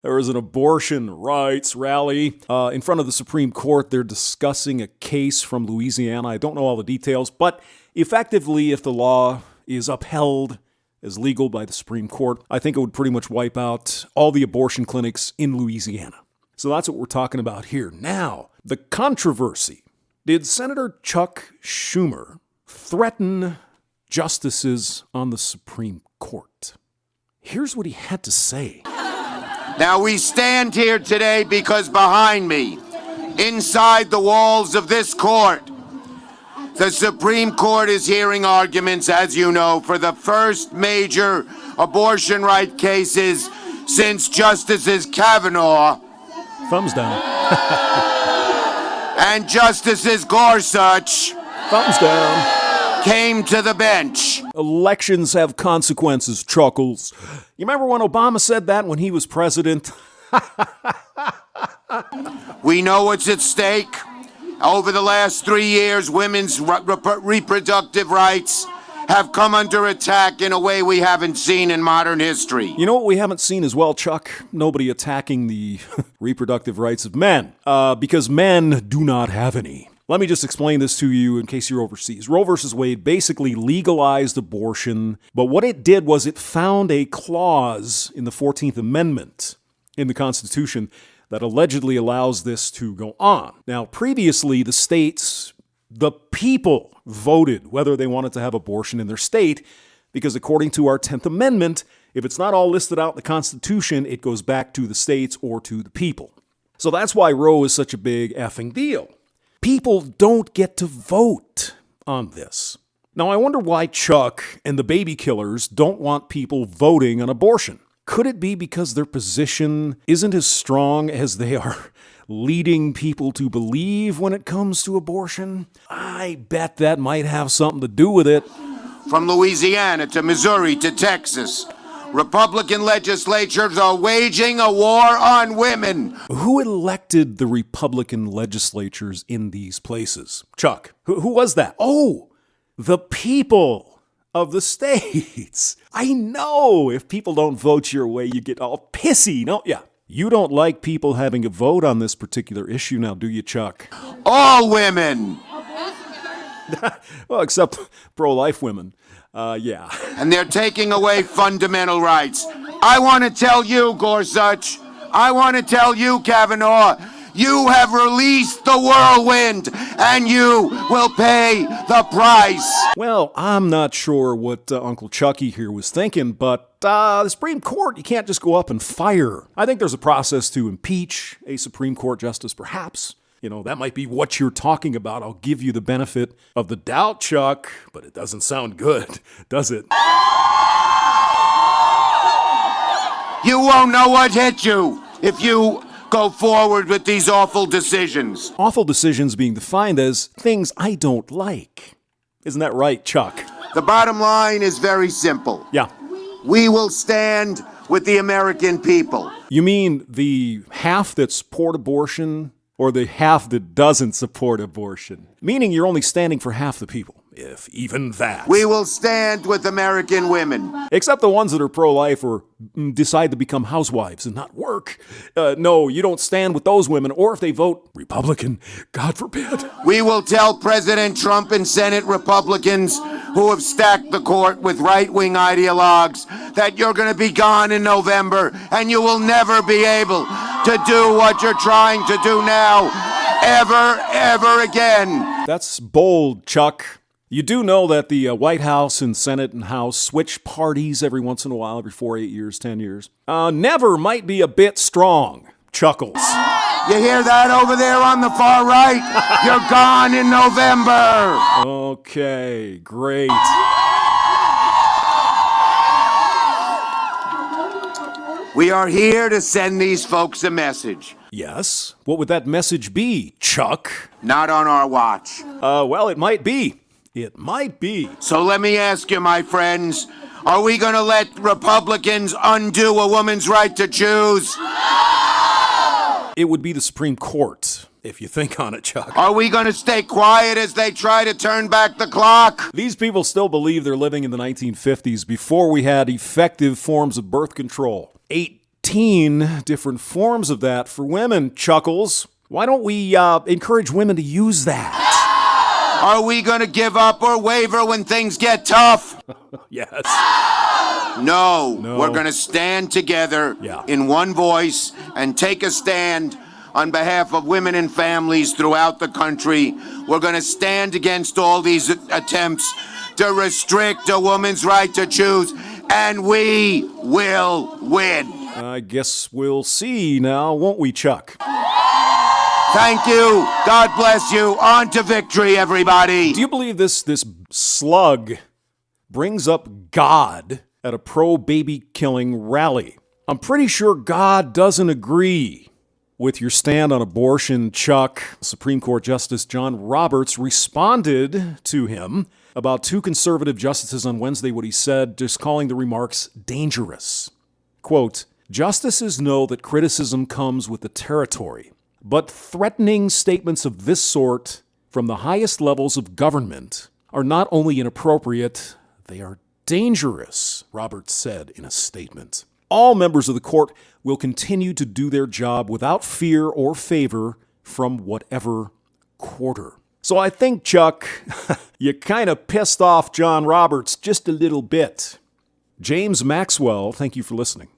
There was an abortion rights rally in front of the Supreme Court. They're discussing a case from Louisiana. I don't know all the details, but effectively, if the law is upheld as legal by the Supreme Court, I think it would pretty much wipe out all the abortion clinics in Louisiana. So that's what we're talking about here. Now, the controversy. Did Senator Chuck Schumer threaten justices on the Supreme Court? Here's what he had to say. Now, we stand here today because behind me, inside the walls of this court, the Supreme Court is hearing arguments, as you know, for the first major abortion right cases since Justices Kavanaugh Thumbs down. and Justices Gorsuch Thumbs down. came to the bench. Elections have consequences, Chuckles. You remember when Obama said that when he was president? We know what's at stake. Over the last 3 years, women's reproductive rights have come under attack in a way we haven't seen in modern history. You know what we haven't seen as well, Chuck? Nobody attacking the reproductive rights of men, because men do not have any. Let me just explain this to you in case you're overseas. Roe versus Wade basically legalized abortion, but what it did was it found a clause in the 14th Amendment in the Constitution that allegedly allows this to go on. Now, previously, the states, the people, voted whether they wanted to have abortion in their state, because according to our 10th Amendment, if it's not all listed out in the Constitution, it goes back to the states or to the people. So that's why Roe is such a big effing deal. People don't get to vote on this. Now, I wonder why Chuck and the baby killers don't want people voting on abortion. Could it be because their position isn't as strong as they are leading people to believe when it comes to abortion? I bet that might have something to do with it. From Louisiana to Missouri to Texas, Republican legislatures are waging a war on women. Who elected the Republican legislatures in these places? Chuck, who was that? Oh, the people of the states. I know if people don't vote your way, you get all pissy. No, yeah. You don't like people having a vote on this particular issue now, do you, Chuck? All women. Well, except pro-life women. Yeah. And they're taking away fundamental rights. I want to tell you, Gorsuch, I want to tell you, Kavanaugh, you have released the whirlwind, and you will pay the price. Well, I'm not sure what Uncle Chucky here was thinking, but the Supreme Court, you can't just go up and fire. I think there's a process to impeach a Supreme Court justice, perhaps. You know, that might be what you're talking about. I'll give you the benefit of the doubt, Chuck, but it doesn't sound good, does it? You won't know what hit you if you go forward with these awful decisions. Awful decisions being defined as things I don't like. Isn't that right, Chuck? The bottom line is very simple. Yeah. We will stand with the American people. You mean the half that support abortion or the half that doesn't support abortion? Meaning you're only standing for half the people, if even that. We will stand with American women. Except the ones that are pro-life or decide to become housewives and not work. No, you don't stand with those women, or if they vote Republican, God forbid. We will tell President Trump and Senate Republicans who have stacked the court with right-wing ideologues that you're going to be gone in November and you will never be able to do what you're trying to do now, ever again. That's bold, Chuck. You do know that the White House and Senate and House switch parties every once in a while, every 4, 8 years, 10 years. Never might be a bit strong, Chuckles. You hear that over there on the far right? You're gone in November. Okay, great. We are here to send these folks a message. Yes? What would that message be, Chuck? Not on our watch. Well, it might be. It might be. So let me ask you, my friends, are we going to let Republicans undo a woman's right to choose? It would be the Supreme Court, if you think on it, Chuck. Are we going to stay quiet as they try to turn back the clock? These people still believe they're living in the 1950s before we had effective forms of birth control. 8, 16 different forms of that for women, Chuckles. Why don't we encourage women to use that? Are we going to give up or waver when things get tough? Yes. No. We're going to stand together in one voice and take a stand on behalf of women and families throughout the country. We're going to stand against all these attempts to restrict a woman's right to choose, and we will win. I guess we'll see now, won't we, Chuck? Thank you. God bless you. On to victory, everybody. Do you believe this slug brings up God at a pro-baby killing rally? I'm pretty sure God doesn't agree with your stand on abortion, Chuck. Supreme Court Justice John Roberts responded to him about two conservative justices on Wednesday, what he said, just calling the remarks dangerous. Quote, "Justices know that criticism comes with the territory. But threatening statements of this sort from the highest levels of government are not only inappropriate, they are dangerous," Roberts said in a statement. All members of the court will continue to do their job without fear or favor from whatever quarter. So I think, Chuck, you kind of pissed off John Roberts just a little bit. James Maxwell, thank you for listening.